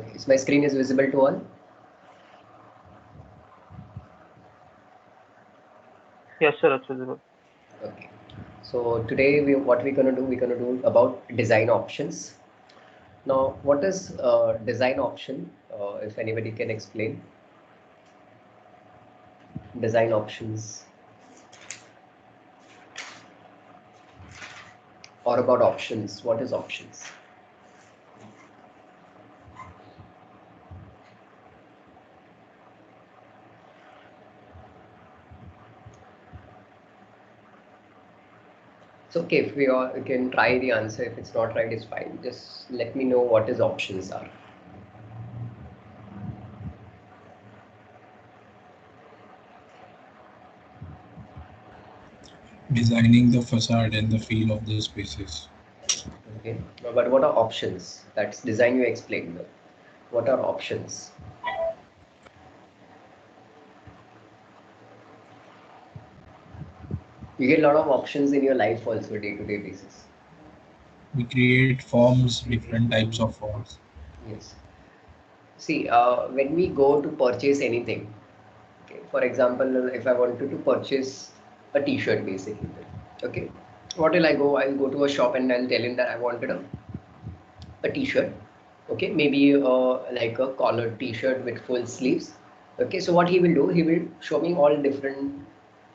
Okay, so my screen is visible to all? Yes, sir, it's visible. Okay. So today what we're gonna do, we're gonna do about design options. Now, what is design option? If anybody can explain. Design options. Or about options. What is options? So okay, if we all can try the answer. If it's not right, it's fine. Just let me know what is options are. Designing the facade and the feel of the spaces. Okay. But what are options? That's design you explained. What are options? You get a lot of options in your life also day-to-day basis. We create forms, different types of forms. Yes. See, when we go to purchase anything, okay, for example, if I wanted to purchase a t-shirt basically, okay, what will I go? I'll go to a shop and I'll tell him that I wanted a t-shirt, okay, maybe like a collared t-shirt with full sleeves. Okay, so what he will do, he will show me all different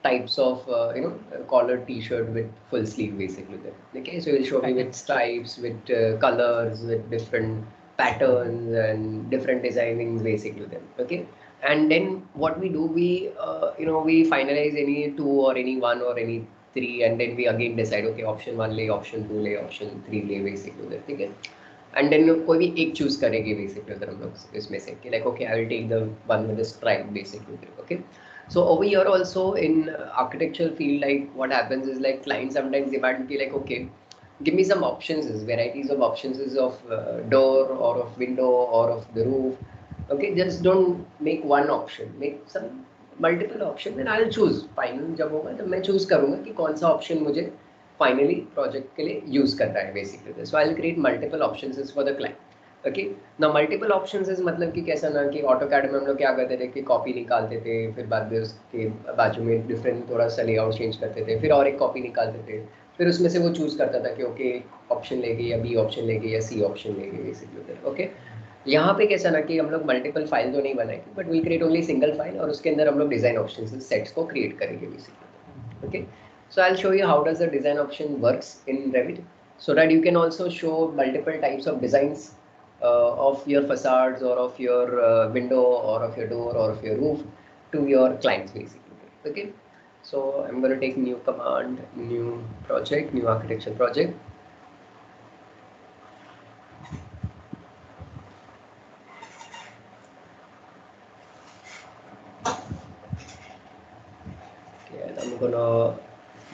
types of collared t-shirt with full sleeve basically there. Okay, so he'll show me with stripes, with colors, with different patterns and different designings basically there. Okay, and then what we do, we finalize any two or any one or any three, and then we again decide, okay, option one ले, option two ले, option three ले basically there. ठीक है, and then कोई भी एक choose करेंगे basically अगर हम लोग इसमें से कि like okay I will take the one with the stripe basically. Okay, so over here also in architectural field, like what happens is like clients sometimes demand be like, okay, give me some options, is varieties of options is of door or of window or of the roof. Okay, just don't make one option, make some multiple option, then I'll choose. Final जब होगा तब मैं choose करूंगा कि कौन सा option मुझे finally project के लिए यूज करना है basically. So I will create multiple options is for the client. Okay, ना मल्टीपल ऑप्शंस इज मतलब कि कैसा ना कि ऑटोकैड में हम लोग क्या करते थे कि कॉपी निकालते थे, फिर बाद में उसके बाजू में डिफरेंट थोड़ा सा लेआउट चेंज करते थे, फिर और एक कॉपी निकालते थे, फिर उसमें से वो चूज करता था कि ओके ऑप्शन लेंगे या बी ऑप्शन लेंगे या सी ऑप्शन लेंगे बेसिकली. ओके, यहाँ पे कैसा ना कि हम लोग मल्टीपल फाइल तो नहीं बनाएंगे, but will create only single file और उसके अंदर हम लोग डिजाइन ऑप्शन सेट्स को क्रिएट करेंगे basically. Okay, so I'll show you how does the design option works in Revit, so that you can also show multiple types of designs of your facades or of your window or of your door or of your roof to your clients basically. Okay, so I'm going to take new command, new project, new architecture project. Okay, and I'm gonna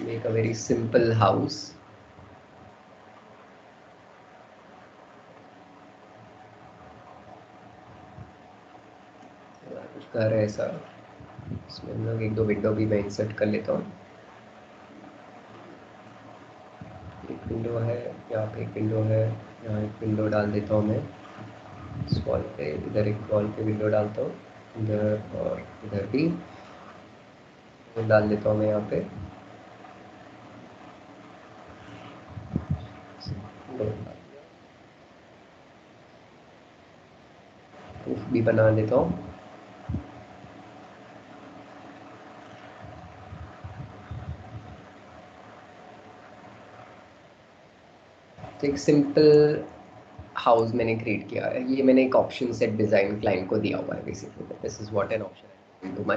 make a very simple house. कुछ कर रहे हैं ऐसा, इसमें हम लोग एक दो विंडो भी मैं इंसर्ट कर लेता हूँ. एक विंडो है यहाँ पे, एक विंडो है यहाँ, एक विंडो डाल देता हूँ मैं इस वॉल पे, इधर एक वॉल पे विंडो डालता हूँ, इधर और इधर भी डाल देता हूँ मैं यहाँ पे. रूफ भी बना देता हूँ. तो एक सिंपल हाउस मैंने क्रिएट किया है. ये मैंने एक ऑप्शन सेट डिजाइन क्लाइंट को दिया हुआ है basically. This is what an option to my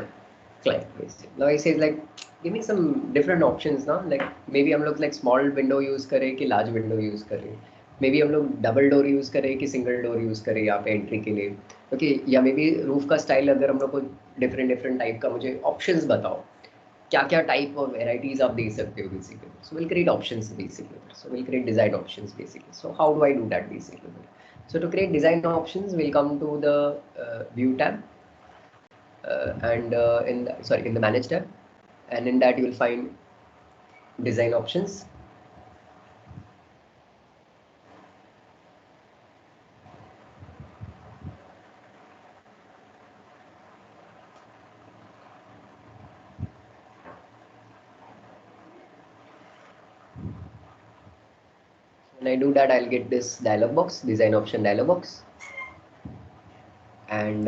client basically. Now he says like give me some different options ना, लाइक मे बी हम लोग लाइक स्मॉल विंडो यूज करें कि लार्ज विंडो यूज करें, मे बी हम लोग double door use करें कि सिंगल डोर यूज करें यहाँ पे एंट्री के लिए. ओके, या मे बी रूफ का स्टाइल अगर हम लोग को डिफरेंट डिफरेंट टाइप का मुझे ऑप्शंस बताओ, क्या क्या टाइप और वेराइटीज आप दे सकते हो basically. So will create options basically. So will create design options basically. So how do I do that basically. So to create design options, we'll come to the view tab and in the manage tab, and in that you will find design options. When I do that, I'll get this dialog box, design option dialog box. And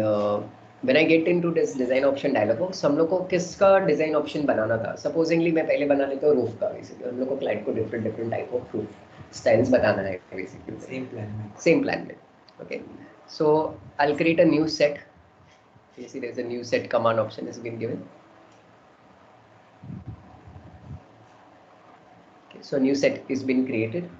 when I get into this design option dialog box, हम लोग को किसका design option बनाना था? Supposedly मैं पहले बना लेता हूँ रूफ का. बेसिकली हम लोग को क्लाइंट को different type of roof styles बताना है बेसिकली. सेम प्लान में. Okay, so I'll create a new set. You see there's a new set command option has been given. Okay, so new set is been created.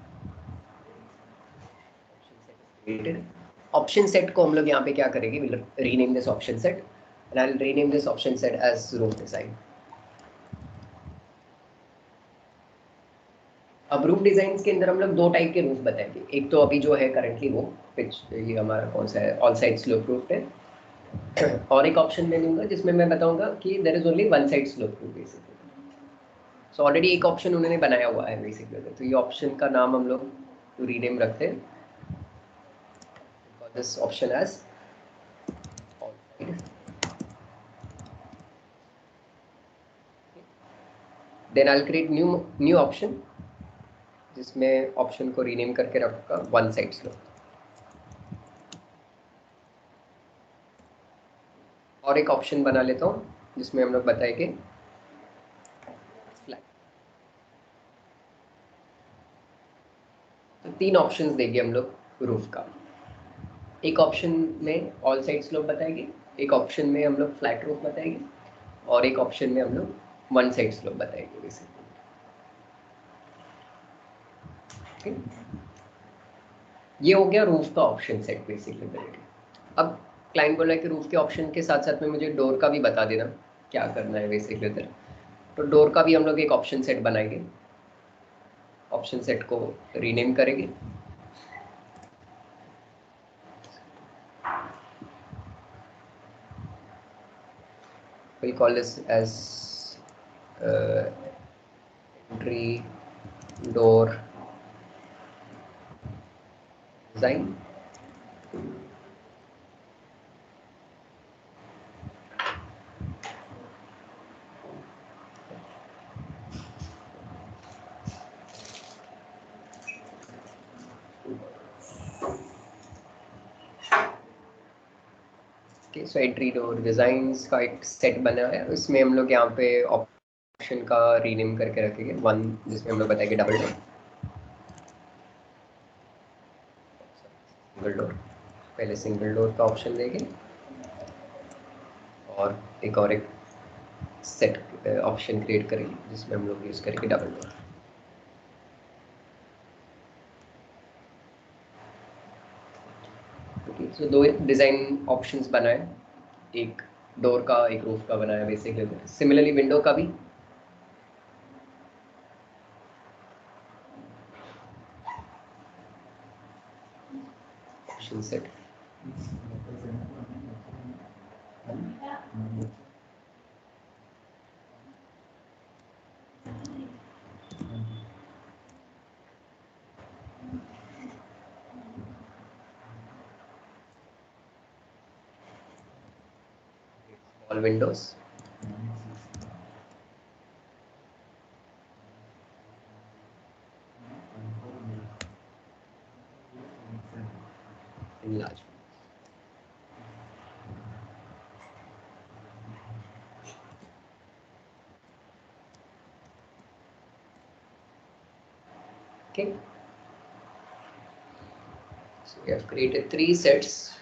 Option set को हम लोग यहाँ पे क्या करेंगे? We'll rename this option set and I'll rename this option set as roof design. अब roof design के अंदर हम लोग दो टाइप के रूफ बताएंगे. एक तो अभी जो है करंटली वो पिच, ये हमारा कौन सा है, ऑल साइड स्लोप रूफ है. और एक ऑप्शन मैं दूंगा जिसमें मैं बताऊंगा कि there is only one side slope roof basically. So already एक ऑप्शन उन्होंने बनाया हुआ है बेसिकली. तो ये ऑप्शन का नाम हम लोग रीनेम रखते हैं. This option as all side. Then I will create new option जिसमें ऑप्शन को रीनेम करके रखूंगा वन साइड स्लोप. और एक ऑप्शन बना लेता हूँ जिसमें हम लोग बताएंगे फ्लैट. तो तीन ऑप्शंस देंगे हम लोग रूफ का. एक ऑप्शन में ऑल साइड स्लोप बताएंगे, एक ऑप्शन में हम लोग फ्लैट रूफ बताएंगे और एक ऑप्शन में हम लोग वन साइड स्लोप बताएंगे बेसिकली. ये हो गया रूफ का ऑप्शन सेट बेसिकली. अब क्लाइंट बोला कि रूफ के ऑप्शन के साथ साथ में मुझे डोर का भी बता देना क्या करना है बेसिकली इधर. तो डोर का भी हम लोग एक ऑप्शन सेट बनाएंगे. ऑप्शन सेट को रीनेम करेंगे. we'll call this as entry door design. Okay, so entry door designs का एक सेट बना है. उसमें हम लोग यहाँ पे ऑप्शन का रीनेम करके रखेंगे वन, जिसमें हम लोग बताएंगे डबल डोर. सिंगल डोर, पहले सिंगल डोर का ऑप्शन देंगे और एक सेट ऑप्शन क्रिएट करेंगे जिसमें हम लोग यूज करेंगे डबल डोर. तो दो डिजाइन ऑप्शंस बनाए, एक डोर का एक रूफ का बनाया बेसिकली. सिमिलरली विंडो का भी option set. all windows. In large. Okay. So we have created three sets.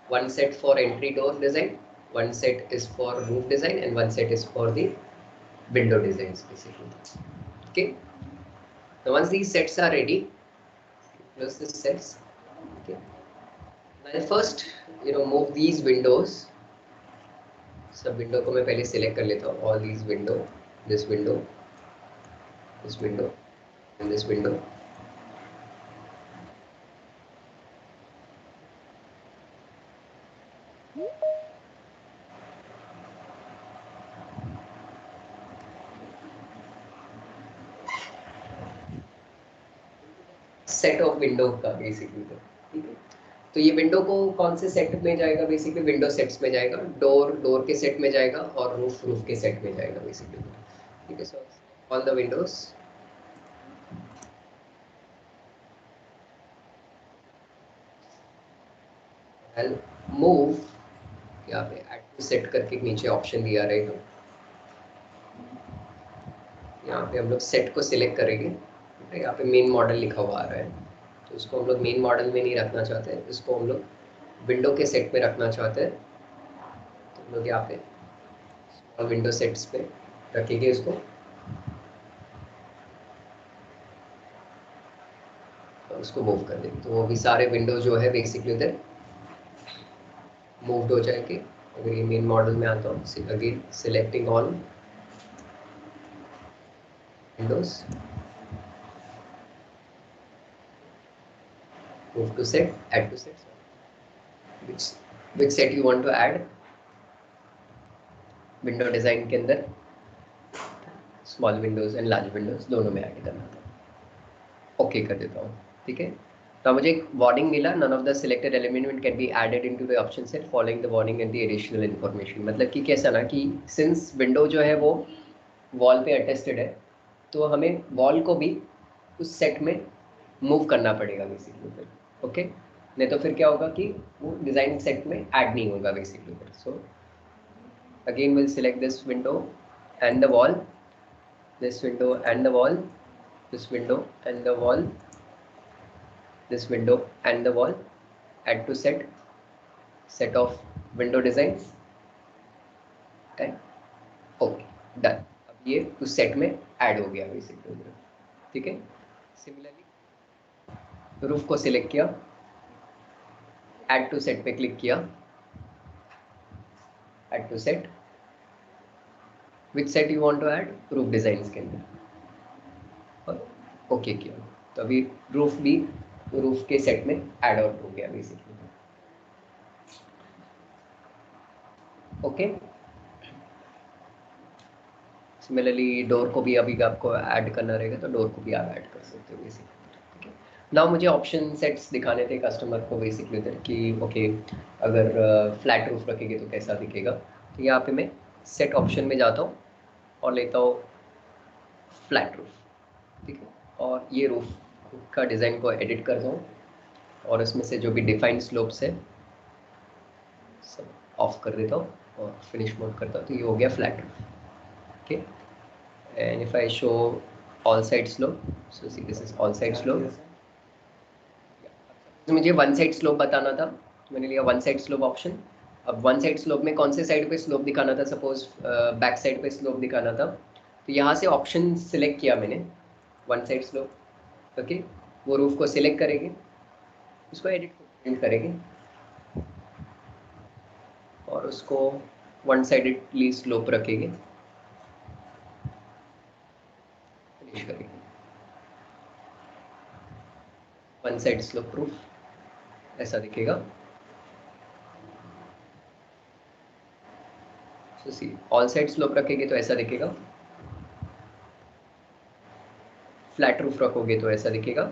One set for entry door design, one set is for roof design, and one set is for the window designs basically. Okay. Now once these sets are ready, close these sets. Okay. Now first, move these windows. सब window को मैं पहले select कर लेता हूँ. All these window, this window, this window, and this window. Set of window का basically. ठीक है. तो ये विंडो को कौन से सेट में जाएगा बेसिकली? विंडो सेट्स में जाएगा, डोर के सेट में जाएगा और रूफ के सेट में जाएगा बेसिकली. ठीक है. So all the Windows I'll move, यहाँ पे add to set करके नीचे ऑप्शन दिया रहेगा, यहाँ पे हम लोग सेट को सिलेक्ट करेंगे। यहाँ पे मेन मॉडल लिखा हुआ आ रहा है, तो इसको हम लोग मेन मॉडल में नहीं रखना चाहते हैं, इसको हम लोग विंडो के सेट में रखना चाहते हैं। तो हम लोग यहाँ पे स्मॉल विंडो सेट्स पे रखेंगे इसको, और उसको मूव कर देंगे, तो वो भी सारे विंडो जो है बेसिकली उधर मूव्ड हो जाएंगे। अगर ये मेन मॉडल में आता हूँ, again selecting all Windows, move to set, add to set, which set you want to add, window design के अंदर small Windows and large Windows दोनों में ऐड करना था। ओके कर देता हूँ, ठीक है। तो मुझे एक वार्निंग मिला, none of the selected element can be added into the option set following the warning and the additional information. मतलब कि कैसा ना कि सिंस विंडो जो है वो वॉल पे अटेस्टेड है, तो हमें वॉल को भी उस सेट में मूव करना पड़ेगा बेसिकली फिर, ओके। नहीं तो फिर क्या होगा कि वो डिज़ाइन सेट में ऐड नहीं होगा बेसिकली फिर। So again will select this window and the wall, this window and the wall, this window and the wall, this window and the wall, add to set, set of window designs and okay done। अब ये उस set में add हो गया basically, ठीक है। Similarly roof को select किया, ऐड टू सेट पे क्लिक किया, add to set, which set you want to add, roof designs के अंदर, और ओके किया, तो अभी रूफ भी रूफ के सेट में ऐड आउट हो गया बेसिकली, ओके। सिमिलरली डोर को भी अभी आपको ऐड करना रहेगा, तो डोर को भी आप ऐड कर सकते हो बेसिकली, ठीक है। नाउ मुझे ऑप्शन सेट्स दिखाने थे कस्टमर को बेसिकली उधर कि ओके अगर फ्लैट रूफ रखेंगे तो कैसा दिखेगा। तो यहाँ पे मैं सेट ऑप्शन में जाता हूँ और लेता हूँ फ्लैट रूफ, ठीक है, और ये रूफ का डिज़ाइन को एडिट करता हूँ, और इसमें से जो भी डिफाइंड स्लोप्स है सब ऑफ कर देता हूँ और फिनिश मोड करता हूँ, तो ये हो गया flat roof, okay. And if I show all side slope, so see this is all side slope. मुझे वन साइड स्लोप बताना था, मैंने लिया वन साइड स्लोप ऑप्शन। अब वन साइड स्लोप में कौन से साइड पे स्लोप दिखाना था, सपोज बैक साइड पे स्लोप दिखाना था, तो यहाँ से ऑप्शन सिलेक्ट किया मैंने वन साइड स्लोप, ओके। वो रूफ को सिलेक्ट करेंगे, उसको एडिट करेंगे और उसको वन साइडेडली स्लोप रखेंगे, फिनिश करेंगे, वन साइड स्लोप प्रूफ ऐसा दिखेगा। सो सी ऑल साइड स्लोप रखेंगे तो ऐसा दिखेगा, फ्लैट रूफ रखोगे तो ऐसा दिखेगा,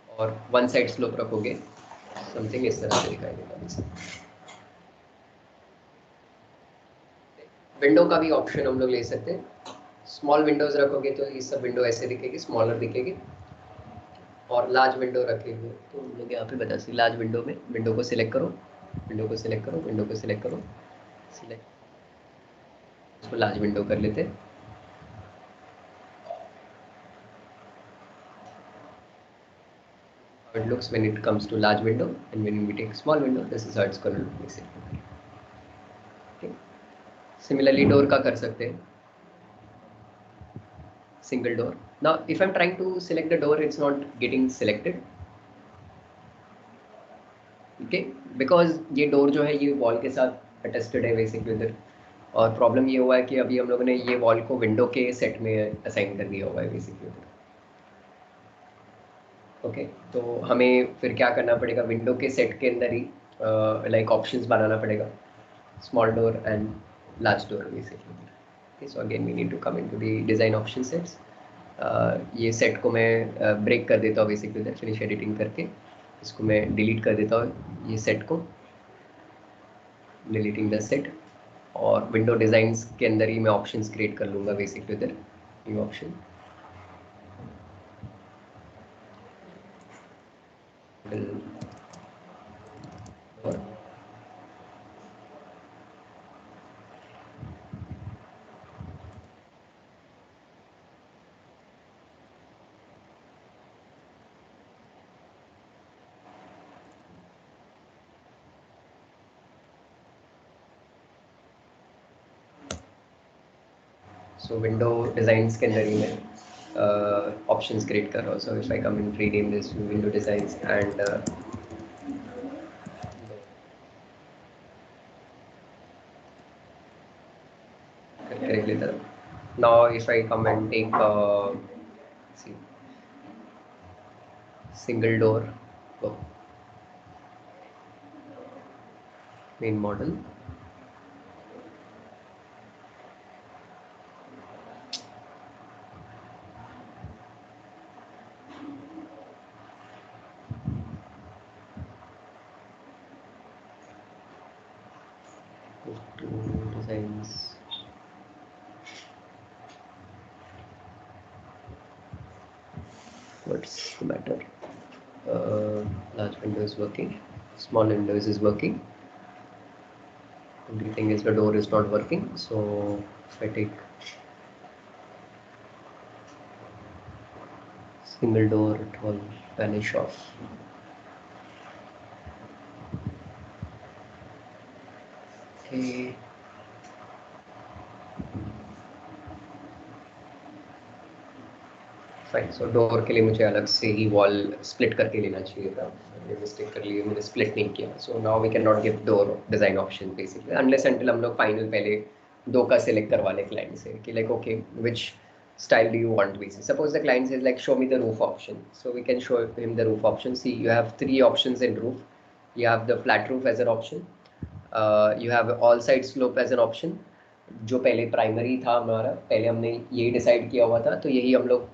और वन साइड स्लोप रखोगे समथिंग इस तरह से दिखाई देगा। विंडो का भी ऑप्शन हम लोग ले सकते हैं, स्मॉल विंडोज रखोगे तो ये सब विंडो ऐसे दिखेगी, स्मॉलर दिखेगी, और लार्ज विंडो रखेंगे तो हम लोग यहाँ पे बता सकते लार्ज विंडो में विंडो को सिलेक्ट करो, विंडो को सिलेक्ट करो, विंडो को सिलेक्ट करो, सिलेक्ट, इसको लार्ज विंडो कर लेते हैं। It looks when it comes to large window, and when we take small window, this is how it's going to look basically, okay. Similarly door का कर सकते हैं, single door. Now if I'm trying to select the door, it's not getting selected, okay, because ये door जो है ये wall के साथ attested है basically उधर, और प्रॉब्लम ये हुआ है कि अभी हम लोगों ने ये वॉल को विंडो के सेट में असाइन कर दिया हुआ है बेसिकली, ओके। तो हमें फिर क्या करना पड़ेगा, विंडो के सेट के अंदर ही लाइक ऑप्शंस बनाना पड़ेगा, small door and large door basically, okay. So again we need to come into the design option sets. ये सेट को मैं ब्रेक कर देता हूँ बेसिकली उधर, फिनिश एडिटिंग करके इसको मैं डिलीट कर देता हूँ, ये सेट को डिलीटिंग द सेट, और विंडो डिज़ाइंस के अंदर ही मैं ऑप्शंस क्रिएट कर लूँगा बेसिकली उधर, new option door. So window designs के अंदर ही मैं options create कर रहा हूँ. So if I come and rename this to window designs and correct later. Now if I come and take see single door oh, main model. Designs. What's the matter? Large window is working, small windows is working. Only thing is the door is not working. So if I take single door, it will vanish off. Okay. Fine. So door के लिए मुझे अलग से ही wall split करके लेना चाहिए था. मैंने मिस्टेक कर ली, मैंने स्प्लिट नहीं किया. So now we can not give door design option basically unless until हम लोग फाइनल पहले दो का सिलेक्ट करवा ले क्लाइंट से कि like okay which style do you want basically. Suppose the client says like show me the roof option, so we can show him the roof option. See, you have three options in roof. You have the flat roof as an option, you have all side slope as an option. जो पहले primary था हमारा, पहले हमने यही decide किया हुआ था, तो यही हम लोग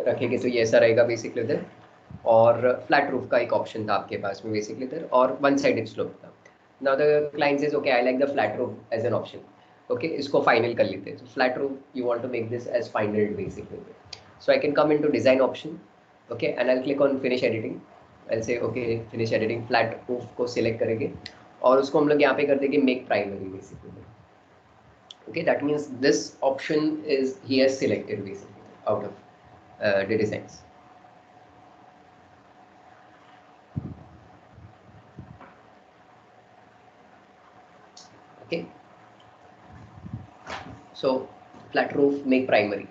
रखेंगे. तो ये ऐसा रहेगा बेसिकली उधर. और फ्लैट रूफ का एक ऑप्शन था आपके पास में बेसिकली उधर, और वन साइडेड स्लोप था. Now the client says okay I like the flat roof as an option. Okay, इसको फाइनल कर लेते हैं. तो flat roof you want to make this as final basically. So I can come into design option. Okay, and I click on finish editing. I say okay finish editing, flat roof को select करेंगे और उसको हम लोग यहाँ पे कर देंगे make primary basically. Okay, that means this option is he has selected basically out of the designs. Okay, so flat roof make primary.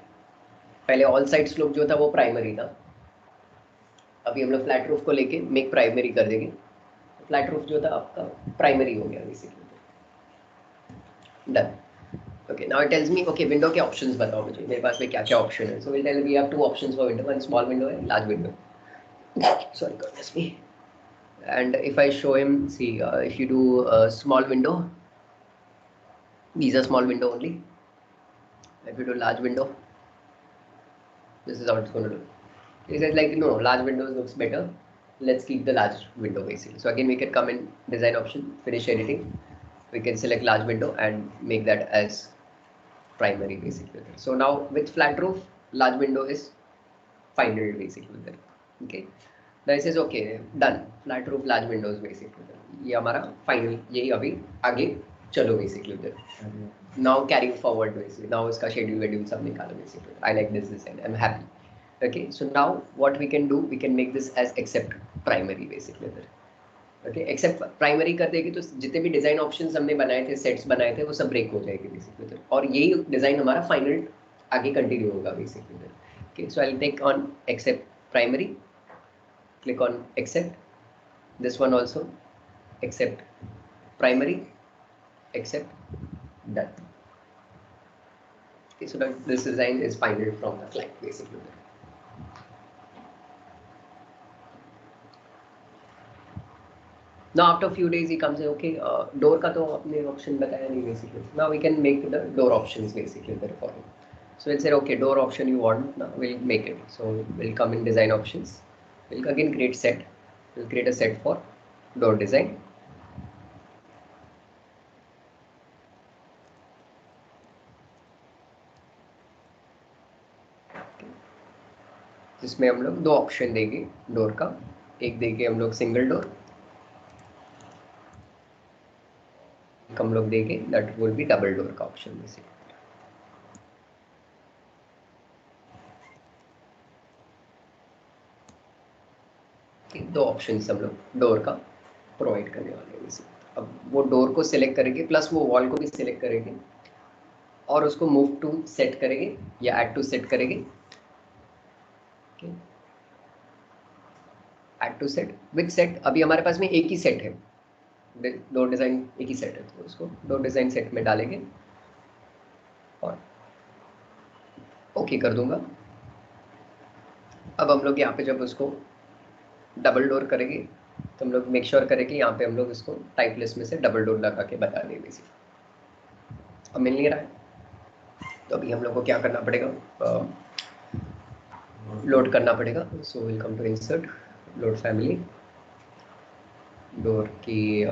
पहले all side slope जो था वो primary था. अभी हम लोग flat roof को लेके make primary कर देंगे. Flat roof जो था आपका primary हो गया basically. Done. Okay, now it tells me okay window के options बताओ मुझे, मेरे पास में क्या क्या option है. So we'll tell we have two options for window, one small window and large window. Sorry, goodness me. And if I show him, see if you do a small window, these are small window only. If you do large window, this is how it's going to look. He says like no, large windows looks better, let's keep the large window basically. So again we can come in design option, finish editing, we can select large window and make that as primary basically. So now with flat roof, large window is final basically there. Okay, this is okay, done. Flat roof large windows basically ये हमारा final, यही अभी आगे चलो basically उधर. Now carrying forward basically, now इसका schedule सब निकालो basically. I like this design, I'm happy. Okay, so now what we can do, we can make this as except primary basically उधर. Okay, except primary कर देगी तो जितने भी design options हमने बनाए थे, सेट्स बनाए थे, वो सब ब्रेक हो जाएगी बेसिकली उधर. और यही डिजाइन हमारा फाइनल आगे कंटिन्यू होगा बेसिकली उधर. Okay, so I'll take on except primary, click on accept, this one also accept primary, accept, done. Okay, so that this design is final from the client basically. Now after a few days he comes and okay door का तो आपने option बताया नहीं basically. Now we can make the door options basically there for him. So we'll say okay door option you want, now we'll make it. So we'll come in design options, we'll again create set, we'll create a set for door design. जिसमें हम लोग दो option देंगे door का. एक देंगे हम लोग सिंगल डोर, हम लोग देंगे that will be double door का ऑप्शन में से। दो ऑप्शन हम लोग डोर का प्रोवाइड करने वाले हैं इसे। अब वो डोर को सिलेक्ट करेंगे प्लस वो वॉल को भी सिलेक्ट करेंगे और उसको मूव टू सेट करेंगे या ऐड टू सेट करेंगे। Add to set with set, अभी हमारे पास में एक ही सेट है, डोर डिजाइन एक ही सेट है, तो उसको डोर डिजाइन सेट में डालेंगे और ओके कर दूंगा। अब हम लोग यहाँ पे जब उसको डबल डोर करेंगे तो हम लोग मेक श्योर करेंगे यहाँ पे हम लोग इसको टाइप लिस्ट में से डबल डोर लगा के बता देंगे। अब मिल नहीं रहा है तो अभी हम लोग को क्या करना पड़ेगा, लोड करना पड़ेगा। So will come to insert, load family, door की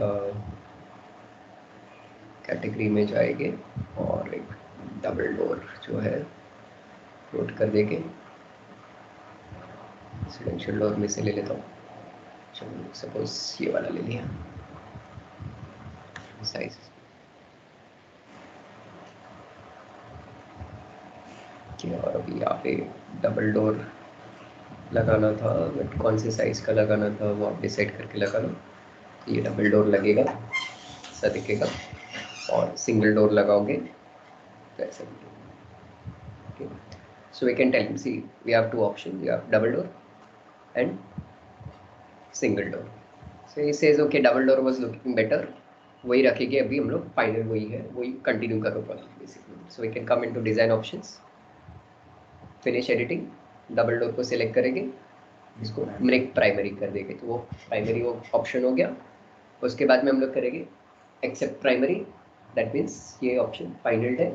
कैटेगरी में जाएंगे और एक डबल डोर जो है लोड कर देंगे। रेजिडेंशियल डोर में से ले लेता हूँ, चलो सपोज ये वाला ले लिया साइज। और अभी यहाँ पे डबल डोर लगाना था, बट कौन से साइज का लगाना था वो आप डिसाइड करके लगा लो। तो ये डबल डोर लगेगा, ऐसा दिखेगा, और सिंगल डोर लगाओगे तो ऐसा दिखेगा। So we can tell, see we have two option, we have double door and single door. So he says okay double door was looking better, वही रखेंगे अभी हम लोग, फाइनल वही है, वही कंटिन्यू करो basically. So we can come into design options, finish editing, double door को सिलेक्ट करेंगे, इसको मेक प्राइमरी कर देंगे तो वो प्राइमरी वो ऑप्शन हो गया। उसके बाद में हम लोग करेंगे एक्सेप्ट प्राइमरी, दैट मीन्स ये ऑप्शन फाइनल है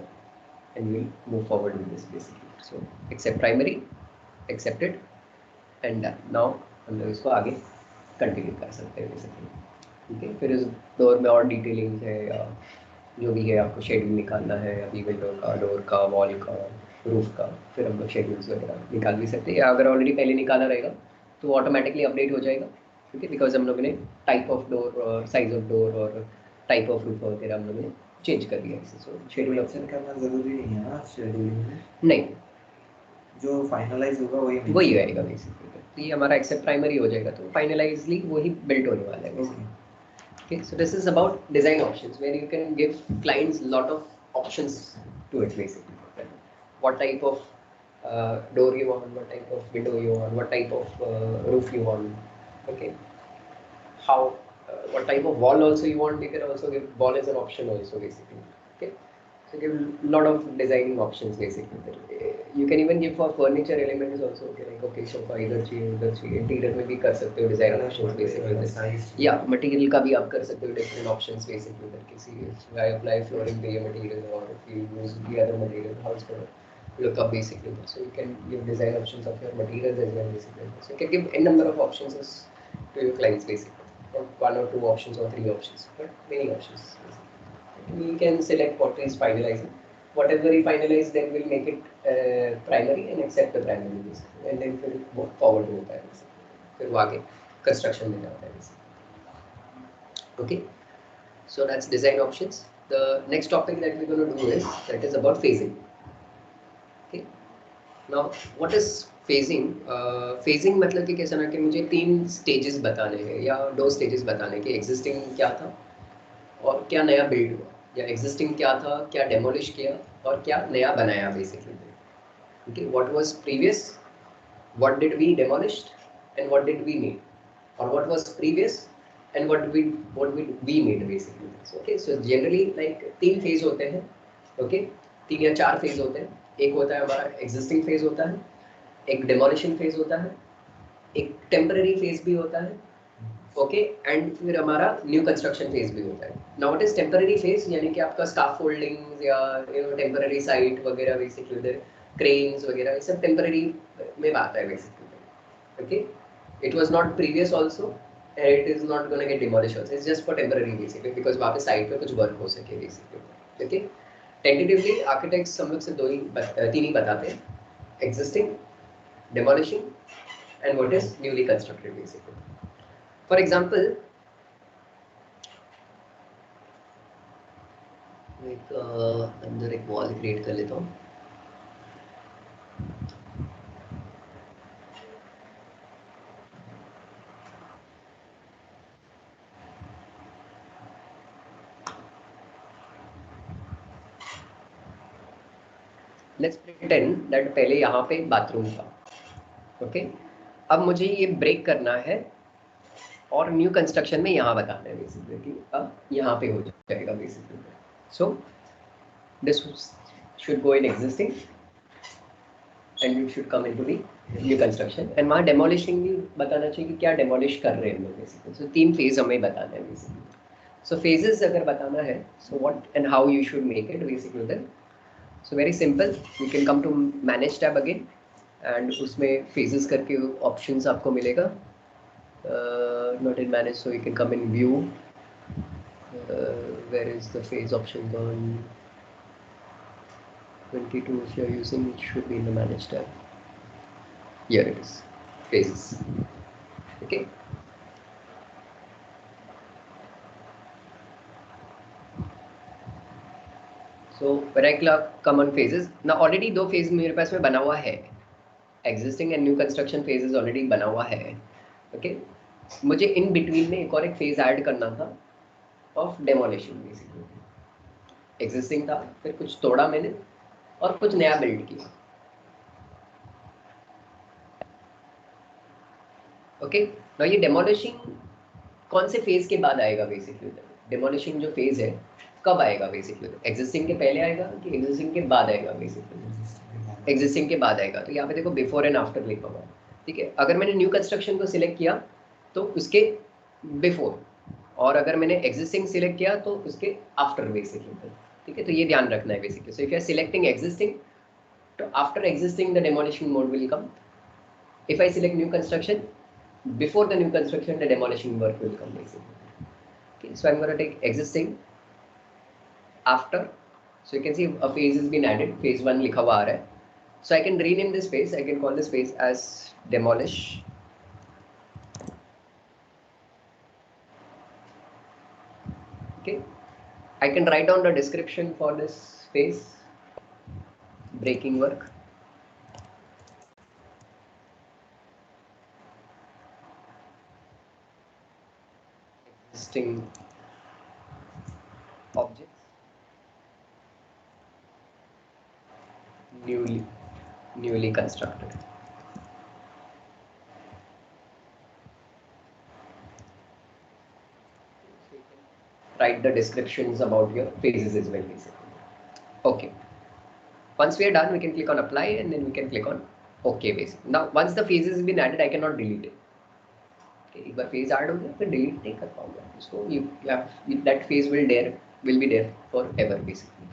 and will move forward with this basically. So accept primary, accepted and now हम लोग इसको आगे कंटिन्यू कर सकते हैं बेसिकली। ठीक है, फिर इस डोर में और डिटेलिंग है या जो भी है, आपको शेड्यूल निकालना है अभी विंडो का, डोर का, वॉल का, रूफ का, फिर हम लोग शेड्यूल्स वगैरह निकाल भी सकते हैं, या अगर ऑलरेडी पहले निकाला रहेगा तो वो ऑटोमेटिकली अपडेट हो जाएगा। ठीक है, बिकॉज हम लोगों ने टाइप ऑफ डोर और साइज ऑफ डोर और टाइप ऑफ रूफ वगैरह हम लोगों ने चेंज कर दिया इसे। सो शेड्यूल मेंशन करना जरूरी नहीं है ना शेड्यूलिंग में, नहीं, जो फाइनलाइज होगा वही आएगा बेसिकली। तो ये हमारा एक्सेप्ट प्राइमरी हो जाएगा तो फाइनलाइजली वही बिल्ट होने वाला है basically. Okay, so this is about design options where you can give clients lot of options to it basically. What type of door you want, what type of window you want, what type of roof you want. Okay, how what type of wall also you want. You can also give wall as an option also basically. Okay, so give lot of designing options basically. You can even give for furniture elements also. Okay, like okay sofa इधर चाहिए उधर चाहिए, interior में भी कर सकते हो design options basically, या मटेरियल का भी आप कर सकते हो डिफरेंट ऑप्शंस बेसिकली। उधर किसी आई अप्लाई फ्लोरिंग पे ये मटेरियल और if you use the other material house for look up basically. So you can give design options of your materials as well basically. So you can give n number of options to your clients basically, not one or two options or three options, but many options basically. We can select what is finalizing, whatever we finalize then we'll make it primary and accept the primary basically, and then फिर वो forward होता है basically, फिर वो आगे construction में जाता है basically. Okay, so that's design options. The next topic that we're going to do is that is about phasing. Okay, now what is phasing? Phasing मतलब कि कैसा ना कि मुझे 3 stages बताने हैं या 2 stages बताने कि existing क्या था और क्या नया बिल्ड हुआ, या एग्जिस्टिंग क्या था क्या डेमोलिश किया और क्या नया बनाया basically. Okay, what was previous, what did we demolished and what did we made, और what was previous and what we made basically. Okay, so generally like 3 phase होते हैं। ओके, 3 या 4 फेज होते हैं। एक होता है हमारा एग्जिस्टिंग फेज होता है, एक डेमोलिशन फेज होता है, एक टेम्पररी फेज भी होता है। ओके, एंड फिर हमारा न्यू कंस्ट्रक्शन फेज भी होता है। Now it is temporary phase, यानी कि आपका स्काफ फोल्डिंग्स या टेम्पररी साइट वगैरह बेसिकली, उधर क्रेन्स वगैरह ये सब टेम्पररी में आता है basically. Okay, it was not previous also and it is not gonna get demolish also, it's just for temporary basically because वहां पे साइट पे कुछ वर्क हो सके बेसिकली। ओके, टेंटेटिवली आर्किटेक्ट्स हम लोग से 3 ही बताते हैं, existing, डेमोलिशिंग and what is newly constructed basically. For example, एक अंदर एक वॉल क्रिएट कर लेता हूँ. Let's pretend that पहले यहाँ पे बाथरूम था. ओके, अब मुझे ये ब्रेक करना है और न्यू कंस्ट्रक्शन में यहाँ बताना है बेसिकली कि अब यहाँ पे हो जाएगा basically. So this should go in existing and you should come into the new construction and वहाँ डेमोलिशिंग भी बताना चाहिए कि क्या डेमोलिश कर रहे हैं हम लोग बेसिकली. सो 3 फेज हमें बताना है बेसिकली. सो फेजेस अगर बताना है, so what and how you should make it basically then. So very simple, you can come to manage tab again and उसमें फेजेस करके ऑप्शंस आपको मिलेगा. Not in manage, so you can come in view. Where is the phase option gone? 22 if you are using it, should be in the manage tab. Here it is, phases. Okay, so when I come on phases, now already दो phase मेरे पास में बना हुआ है. Existing and new construction phases already बना हुआ है. Okay, मुझे इन बिटवीन में एक और एक फेज ऐड करना था ऑफ डेमोलिशन बेसिकली. एग्जिस्टिंग था, फिर कुछ तोड़ा मैंने और कुछ नया बिल्ड किया. ओके, नाउ ये डेमोलिशिंग कौन से फेज के बाद आएगा बेसिकली. डेमोलिशिंग जो फेज है कब आएगा बेसिकली, एग्जिस्टिंग के पहले आएगा कि एग्जिस्टिंग के बाद आएगा बेसिकली. एग्जिस्टिंग के बाद आएगा. तो यहाँ पे देखो बिफोर एंड आफ्टर लिखा हुआ है. ठीक है, अगर मैंने न्यू कंस्ट्रक्शन को सिलेक्ट किया तो उसके बिफोर, और अगर मैंने एग्जिस्टिंग सिलेक्ट किया तो उसके आफ्टर बेसिकली. ठीक है, तो ये ध्यान रखना है basically. So if you are selecting existing, तो after existing the demolishing mode will come. If I select new construction, before the new construction the demolishing work will come basically. Okay, so I'm going to take existing, after, so you can see a phase has been added, phase 1 लिखा हुआ आ रहा है. So I can rename this phase, I can call this phase as demolish. Okay, I can write down the description for this phase, breaking work. Existing objects, newly constructed. Write the descriptions about your phases as well basically. Okay, once we are done we can click on apply and then we can click on OK basically. Now once the phases has been added I cannot delete it. Okay, एक बार phase add हो गया फिर delete नहीं कर पाऊंगा इसको. You that phase will be there forever basically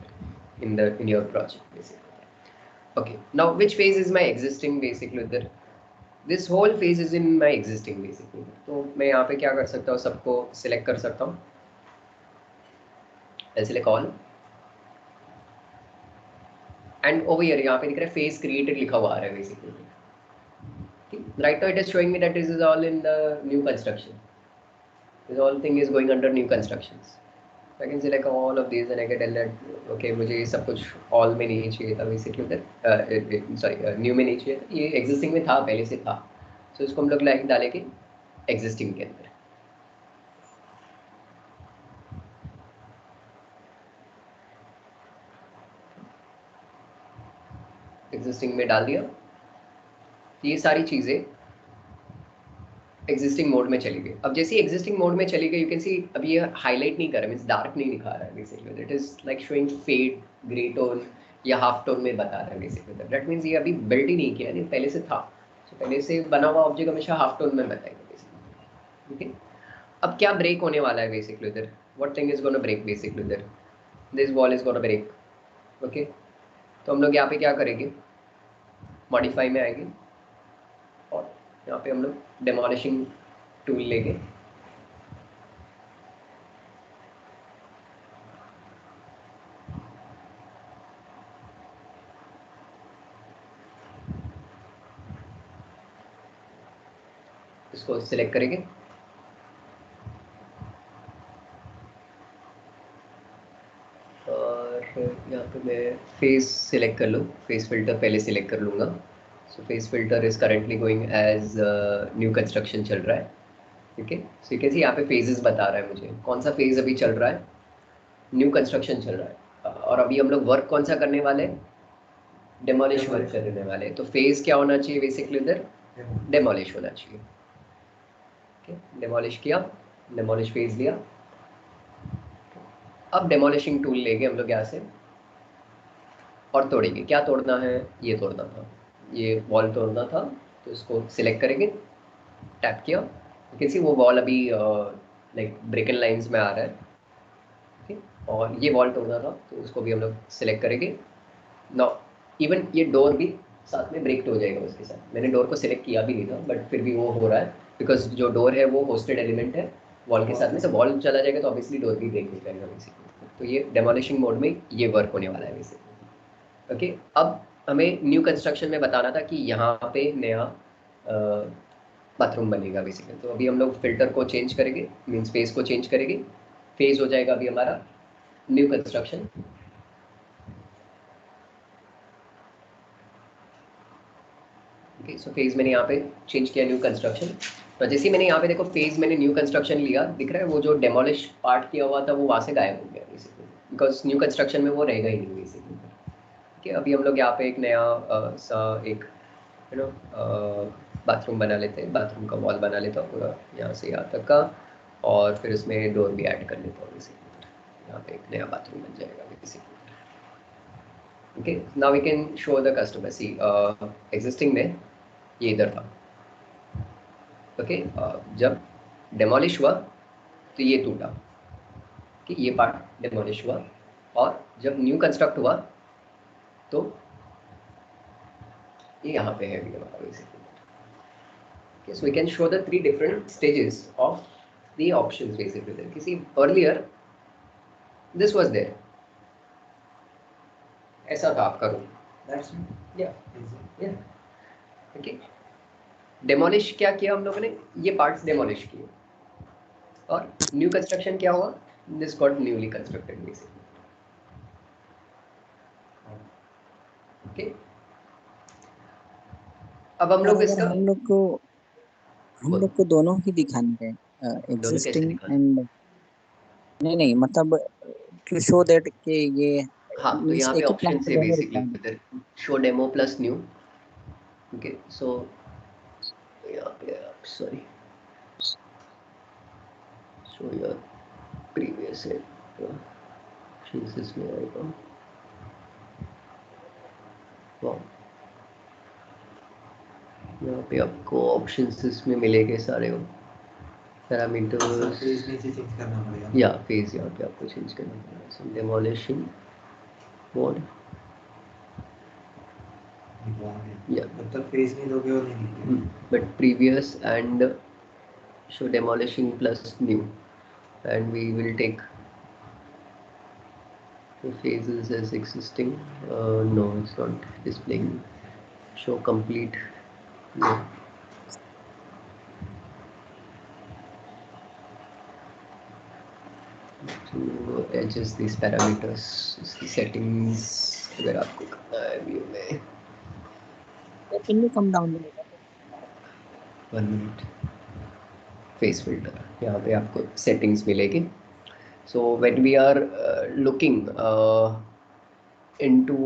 in your project basically. Okay, now which phase is my existing basically there. This whole phase is in my existing basically. तो मैं यहाँ पे क्या कर सकता हूँ, सबको select कर सकता हूँ. I'll select all and over here यहाँ पे दिख रहा है phase created लिखा हुआ आ रहा है basically. Right now it is showing me that this is all in the new construction. This whole thing is going under new constructions. So I can select all of these and I can tell that okay मुझे ये सब कुछ all में नहीं चाहिए था basically उधर, sorry new में नहीं चाहिए था, ये existing में था, पहले से था. So इसको हम लोग लाइक डालेंगे existing के अंदर. एग्जिस्टिंग में डाल दिया. ये सारी चीज़ें एग्जिस्टिंग मोड में चली गई. अब जैसे एग्जिस्टिंग मोड में चली गई यू कैन सी अब ये हाईलाइट नहीं कर रहा, मींस डार्क नहीं दिखा रहा है basically. It is like showing fade grey tone या हाफ टोन में बता रहा है बेसिकली. दैट मींस ये अभी बिल्ड ही नहीं किया, नहीं पहले से था. तो पहले से बना हुआ ऑब्जेक्ट हमेशा हाफ टोन में बताएगा बेसिकली. ओके, अब क्या ब्रेक होने वाला है बेसिकली उधर, what thing is gonna break basically उधर. This wall is gonna break. Okay, तो हम लोग यहाँ पे क्या करेंगे, मॉडिफाई में आएंगे और यहाँ पे हम लोग डेमोलिशिंग टूल लेंगे. इसको सिलेक्ट करेंगे, और यहाँ पे मैं फेस सिलेक्ट कर लूँ, फेस फिल्टर पहले सिलेक्ट कर लूँगा। So phase filter is currently going as new construction चल रहा है, ठीक है। सो कैसे यहाँ पे फेजेस बता रहा है मुझे कौन सा फेज अभी चल रहा है, न्यू कंस्ट्रक्शन चल रहा है, और अभी हम लोग वर्क कौन सा करने वाले हैं, डेमोलिश वर्क करने वाले हैं। तो फेज क्या होना चाहिए बेसिकली इधर, डेमोलिश होना चाहिए, ठीक है। डेमोलिश किया, डेमोलिश फेज लिया। अब डेमोलिशिंग टूल लेंगे हम लोग यहाँ से और तोड़ेंगे। क्या तोड़ना है, ये तोड़ना था, ये वॉल तोड़ना था, तो इसको सिलेक्ट करेंगे, टैप किया, किसी वो वॉल अभी लाइक ब्रेकन लाइंस में आ रहा है, ठीक है। और ये वॉल तोड़ना था, तो उसको भी हम लोग सिलेक्ट करेंगे। नो, इवन ये डोर भी साथ में ब्रेक हो जाएगा उसके साथ। मैंने डोर को सिलेक्ट किया भी नहीं था, बट फिर भी वो हो रहा है, बिकॉज जो डोर है वो होस्टेड एलिमेंट है वॉल के साथ में, तो वॉल चला जाएगा तो ऑब्वियसली डोर भी ब्रेक हो जाएगा बेसिकली। तो ये डेमोलिशिंग मोड में ये वर्क होने वाला है बेसिकली, ओके। अब हमें न्यू कंस्ट्रक्शन में बताना था कि यहाँ पे नया बाथरूम बनेगा बेसिकली। तो अभी हम लोग फिल्टर को चेंज करेंगे, मीन्स फेज को चेंज करेंगे, फेज हो जाएगा अभी हमारा new construction. Okay, so phase मैंने यहाँ पे चेंज किया न्यू कंस्ट्रक्शन। तो जैसे ही मैंने यहाँ पे देखो फेज मैंने न्यू कंस्ट्रक्शन लिया, दिख रहा है वो जो डेमोलिश पार्ट किया हुआ था वो वहाँ से गायब हो गया बेसिकली, बिकॉज न्यू कंस्ट्रक्शन में वो रहेगा ही नहीं बेसिकली, ठीक है। अभी हम लोग यहाँ पे एक नया सा एक यू नो बाथरूम बना लेते हैं, बाथरूम का वॉल बना लेता हूँ पूरा यहाँ से यहाँ तक का, और फिर उसमें डोर भी ऐड कर लेता हूँ बेसिकली। यहाँ पे एक नया बाथरूम बन जाएगा basically, okay. Now we can show the customer, see existing में ये इधर था, ओके। जब डेमोलिश हुआ तो ये टूटा, कि ये पार्ट डेमोलिश हुआ, और जब न्यू कंस्ट्रक्ट हुआ तो ये यहाँ पे है अभी हमारा basically. Okay, so we can show the 3 different stages of the options basically. You see, earlier this was there. ऐसा था आपका room, That's me. yeah. Okay. Demolish क्या किया हम लोगों ने, ये पार्ट्स डेमोलिश किए, और न्यू कंस्ट्रक्शन क्या हुआ, this got newly constructed basically, okay. अब हम लोग इसका हम लोग को दोनों ही दिखाने हैं, दोनों कैसे एग्जिस्टिंग दिखाना, एंड नहीं मतलब टू शो दैट कि ये हाँ। तो मींस यहाँ पे एक ही प्लान ऑप्शन पे है दोनों बेसिकली दिखाएंगे। इधर show demo plus new, okay. So यहाँ पे सॉरी शो योर प्रीवियस है, ऑप्शंस में आएगा, वाह, यहाँ पे आपको ऑप्शंस इसमें मिलेंगे सारे पैरामीटर्स, फेज नीचे चेंज करना पड़ेगा। या फेज यहाँ पे आपको चेंज करना पड़ेगा। सो डेमोलिशिंग मोड, या जब तक फेज नहीं दोगे वो नहीं दिखेगा। But previous and show demolishing plus new, and we will take the phases as existing. No, it's not displaying. Show complete, no. To adjust these parameters, इसकी settings अगर आपको करना है व्यू में, can you come down, 1 minute, phase filter यहाँ पे आपको settings मिलेगी। So when we are looking into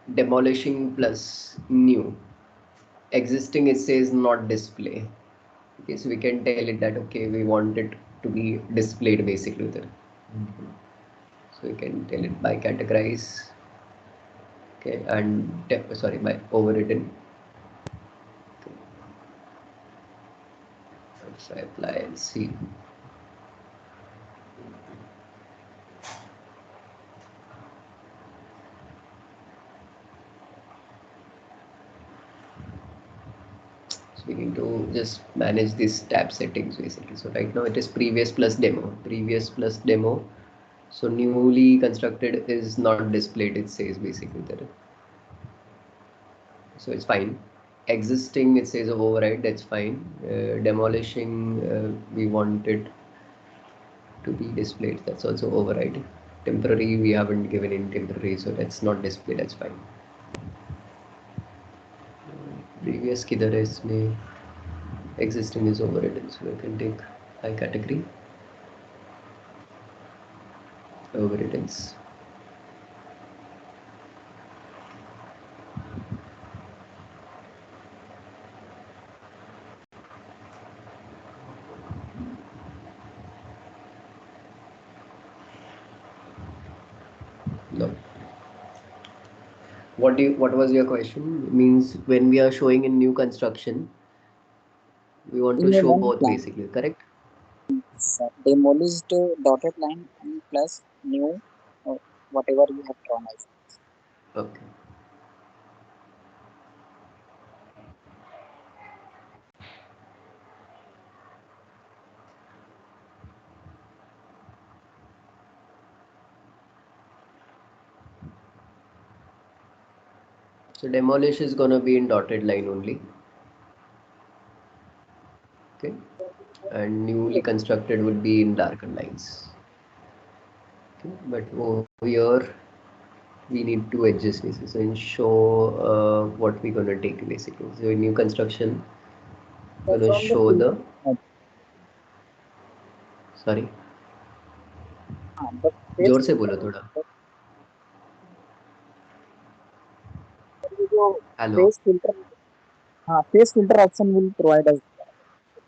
demolishing plus new, existing it says not display. Okay, so we can tell it that okay, we want it to be displayed basically there. So we can tell it by categorize, okay, and sorry, by overridden. Okay. So I apply and see. So we need to just manage these tab settings basically. So right now it is previous plus demo, previous plus demo. So newly constructed is not displayed, it says basically there. So it's fine. existing, it says override, that's fine. Demolishing, we want it to be displayed, that's also override. Temporary, we haven't given in temporary, so that's not displayed, that's fine. Previous किधर है इसमें? Existing is overridden, so we can take I category. Overriddens. No. What was your question? Means when we are showing in new construction, we want In to a show one both plan, basically, correct? demolished dotted line and plus new whatever you have drawn as. Okay. So demolish is gonna be in dotted line only. Okay. And newly constructed would be in darker lines. Okay. But over here we need to adjust this. So in show what we're gonna take basically. So in new construction, we're gonna From the show the filter, sorry. the जोर paste से बोलो थोड़ा. Hello. paste filter, paste filter option will provide us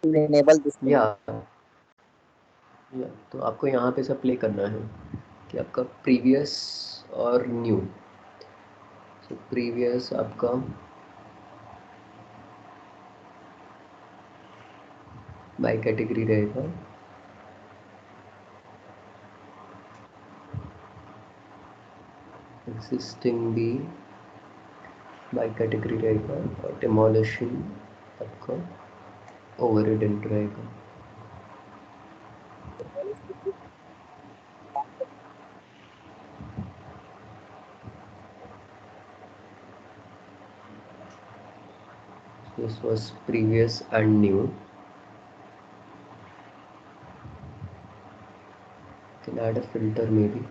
to enable this thing. या तो आपको यहाँ पे सब प्ले करना है कि आपका प्रीवियस और न्यू. सो प्रीवियस आपका बाय कैटेगरी रहेगा. एग्जिस्टिंग भी बाय कैटेगरी रहेगा और डिमोलिशिंग आपका ओवररिडन रहेगा. This was previous and new. Can add a filter maybe.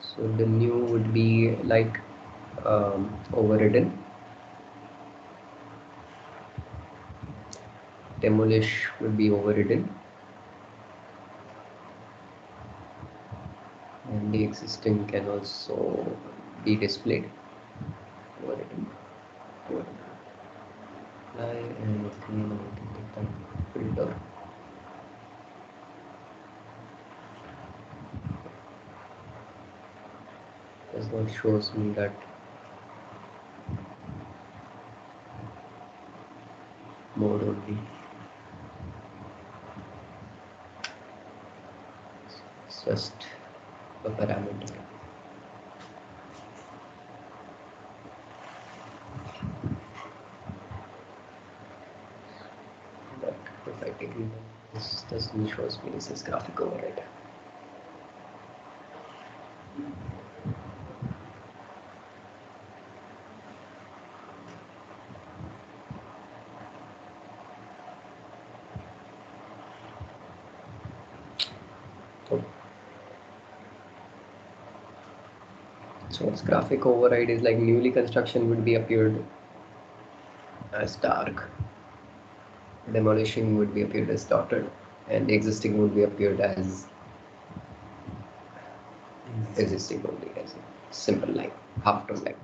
So the new would be like overridden. Demolish would be overridden. And the existing can also be displayed. Overridden. Apply and filter. Does not shows me that mode only. It's just a parameter. But if I take this doesn't show me this is graphic override. So its graphic override is like newly construction would be appeared as dark, demolishing would be appeared as dotted, and the existing would be appeared as existing only as a simple line, half tone line.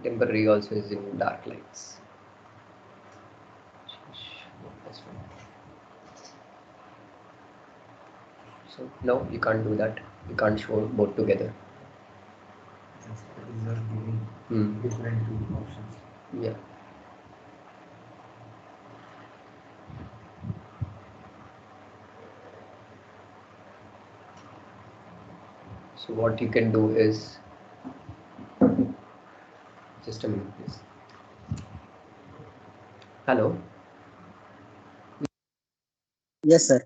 Temporary also is in dark lines. That's fine. So no, you can't do that. You can't show both together. Yes, these are giving Hmm. different two options. Yeah. So what you can do is, just a minute please. Hello. Yes, sir.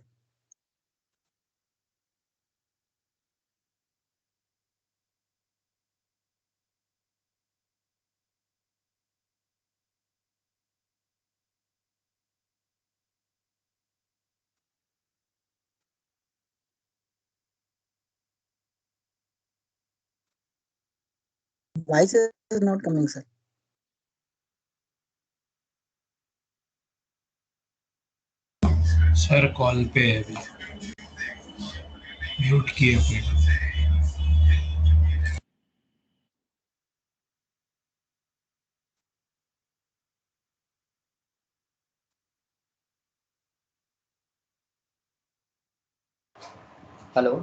Voice is not coming, sir. Sir call पे है अभी, mute किए अपने। Hello.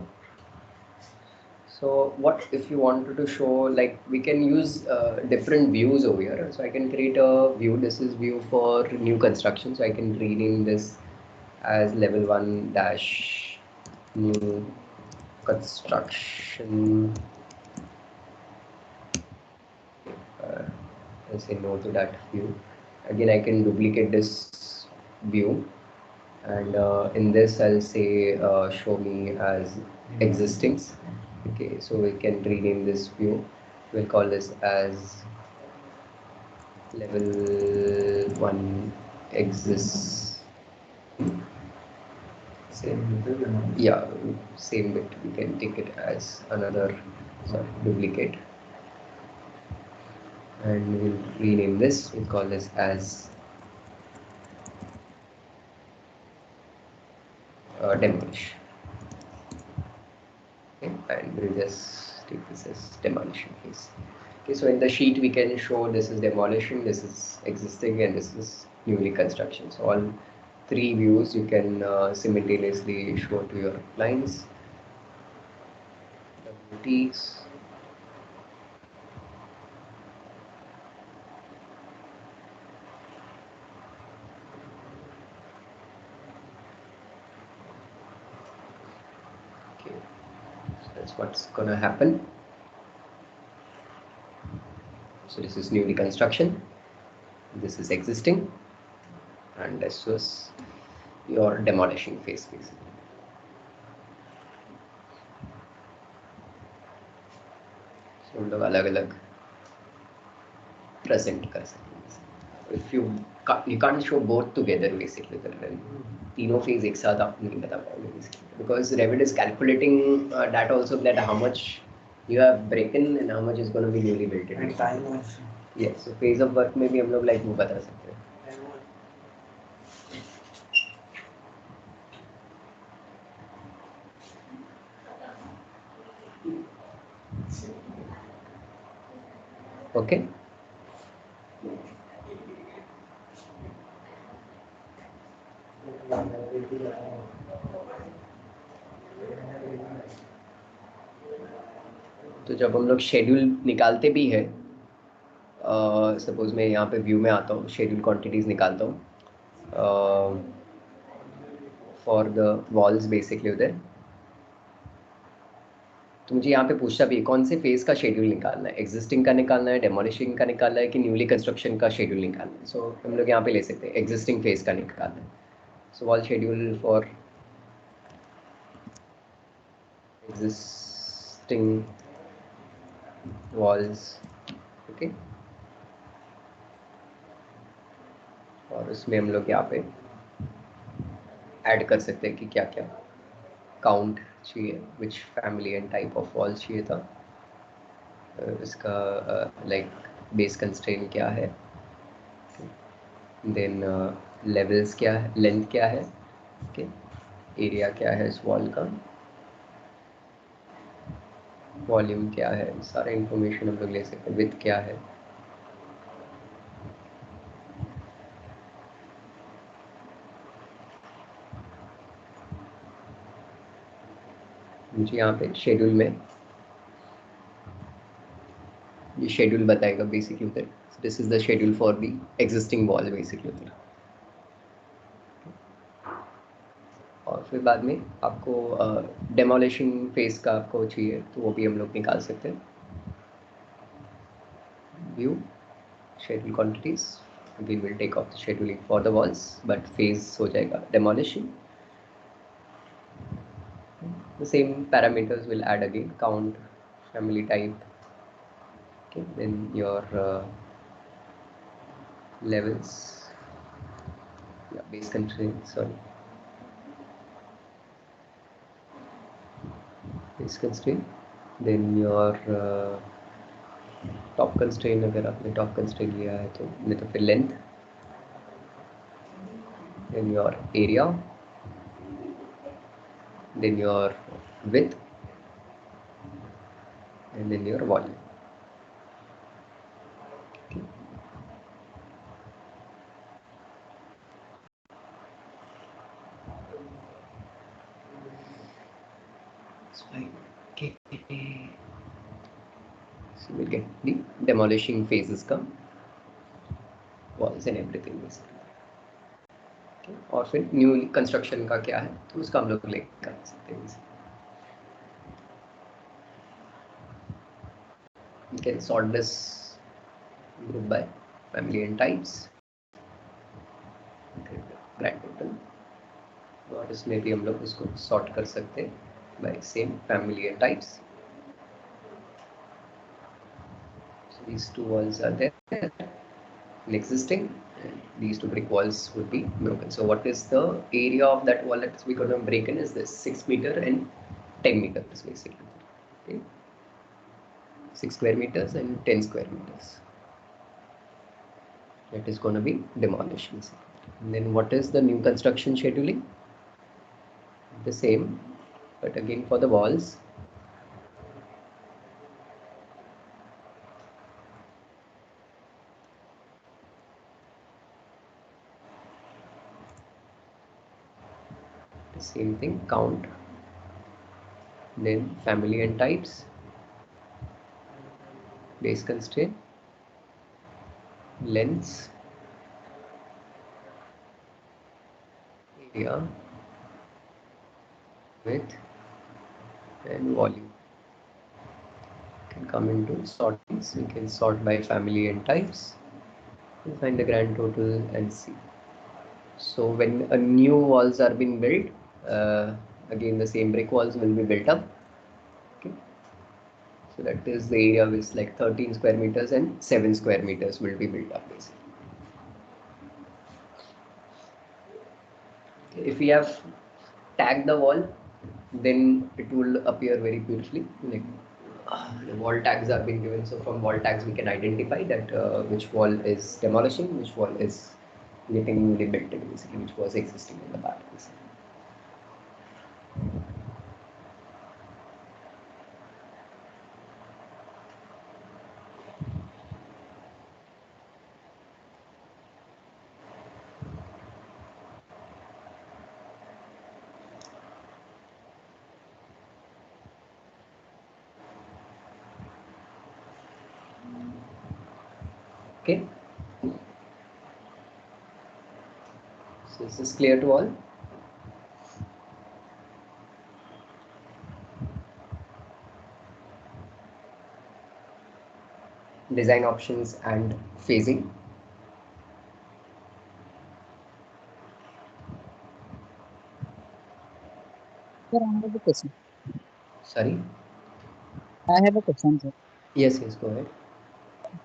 So what if you wanted to show, like we can use different views over here. So I can create a view. This is view for new construction. So I can rename this as level 1 dash new construction. I'll say no to that view. Again, I can duplicate this view, and in this I'll say show me as existing. Okay, so we can rename this view. We'll call this as level 1 exists. Same method, you know. Yeah, same bit. We can take it as another, sorry, duplicate, and we'll rename this. We'll call this as demolish. Okay, and we'll just take this as demolition phase. Okay, so in the sheet we can show this is demolition, this is existing, and this is newly construction. So all three views you can simultaneously show to your clients. WTs. Okay, so that's what's gonna happen. So this is newly construction, this is existing, and this was your demolishing phase basically. So हम लोग अलग अलग present कर सकते हैं. If you can't show both together basically, then तीनों phase एक साथ आप नहीं बता पाओगे basically, because Revit is calculating that also, that how much you have broken and how much is going to be newly built in. And time also. Yes, so phase of work में भी हम लोग like वो बता सकते हैं. Okay. तो जब हम लोग शेड्यूल निकालते भी है, सपोज मैं यहाँ पे व्यू में आता हूँ, शेड्यूल क्वांटिटीज निकालता हूँ फॉर द वॉल्स बेसिकली उधर, तो मुझे यहाँ पे पूछता भी है कौन से फेज का शेड्यूल निकालना है, एग्जिस्टिंग का निकालना है, डेमोलिशिंग का निकालना है कि न्यूली कंस्ट्रक्शन का शेड्यूल निकालना है. सो हम लोग यहाँ पे ले सकते हैं एग्जिस्टिंग फेज का निकालना है. So wall schedule for existing walls. Okay, और उसमें हम लोग यहाँ पे ऐड कर सकते हैं कि क्या क्या काउंट चाहिए, विच family and type of wall चाहिए था, इसका लाइक बेस कंस्ट्रेंट क्या है, देन लेवल्स क्या है, लेंथ क्या है, ओके, एरिया क्या है इस वॉल का, वॉल्यूम क्या है, सारा इंफॉर्मेशन हम लोग ले सकते हैं, विड्थ क्या है. मुझे यहाँ पे शेड्यूल में ये शेड्यूल बताएगा बेसिकली उधर. This is the schedule for the existing wall basically उधर. और फिर बाद में आपको डेमोलिशन फेज का आपको चाहिए तो वो भी हम लोग निकाल सकते हैं. View schedule quantities. We will take off the scheduling for the walls, but phase हो जाएगा demolition. The same parameters will add again, count, family type. Okay, then your levels, yeah, base constraint, sorry, base constraint. Then your top constraint, अगर आपने top constraint लिया है तो नहीं तो फिर length. Then your area, then your width, and then your volume. Okay. That's fine. Okay. So we'll get the demolishing phases come, walls and everything basically. Okay. और फिर न्यू कंस्ट्रक्शन का क्या है तो उसका हम लोग लेकर कर सकते हैं. You can sort this group by family and types. Grand total. और इसमें भी हम लोग उसको sort कर सकते हैं by same family and types. So these two walls are there and existing. And these two brick walls would be broken. So what is the area of that wall that we're going to break in is this 6 meter and 10 meters basically. Okay. 6 square meters and 10 square meters. That is going to be demolition. And then what is the new construction scheduling? The same, but again for the walls. The same thing, count, then family and types, base constraint, lengths, area, width, and volume. Can come into sortings. We can sort by family and types and find the grand total and see. So when a new walls are being built, again the same brick walls will be built up. Okay. So that is the area with like 13 square meters and 7 square meters will be built up basically. If we have tagged the wall, then it will appear very beautifully. Like the wall tags are being given, so from wall tags we can identify that which wall is demolishing, which wall is getting newly built, basically, which was existing in the past. Okay. So is this clear to all? Design options and phasing. Sir, I have a question. Sorry. I have a question, sir. Yes, go ahead.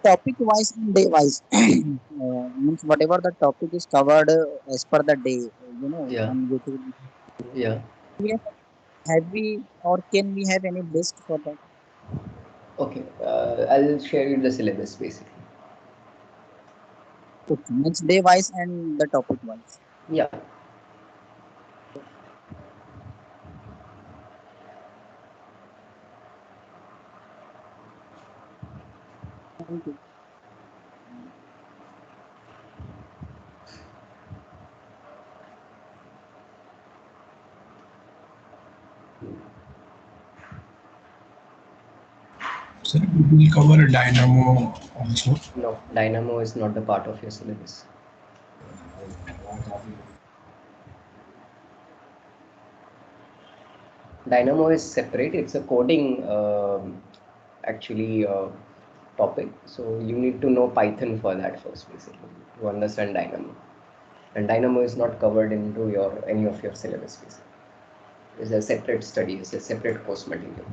Topic wise and day wise. Means whatever the topic is covered as per the day, Yeah. on YouTube. Yeah. Have we or can we have any list for that? Okay. I'll share you the syllabus basically. Okay. Means day wise and the topic wise. Yeah. Thank you. So we will cover Dynamo also. No, Dynamo is not the part of your syllabus. Dynamo is separate. It's a coding actually topic. So you need to know Python for that first, basically, to understand Dynamo. And Dynamo is not covered into your any of your syllabus, basically. It's a separate study. It's a separate course material.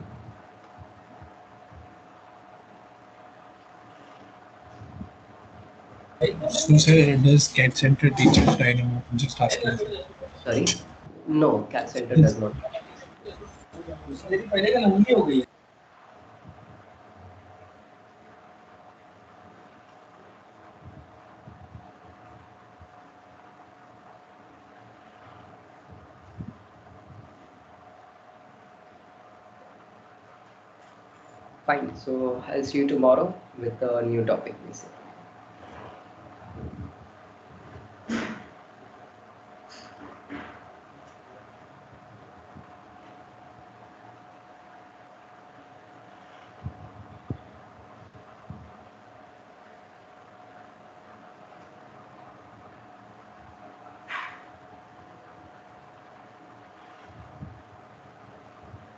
So, sir, does CAD Center teaches Dynamo? I'm just asking. Sorry? No, CAD Center does not. Fine. So I'll see you tomorrow with a new topic, basically.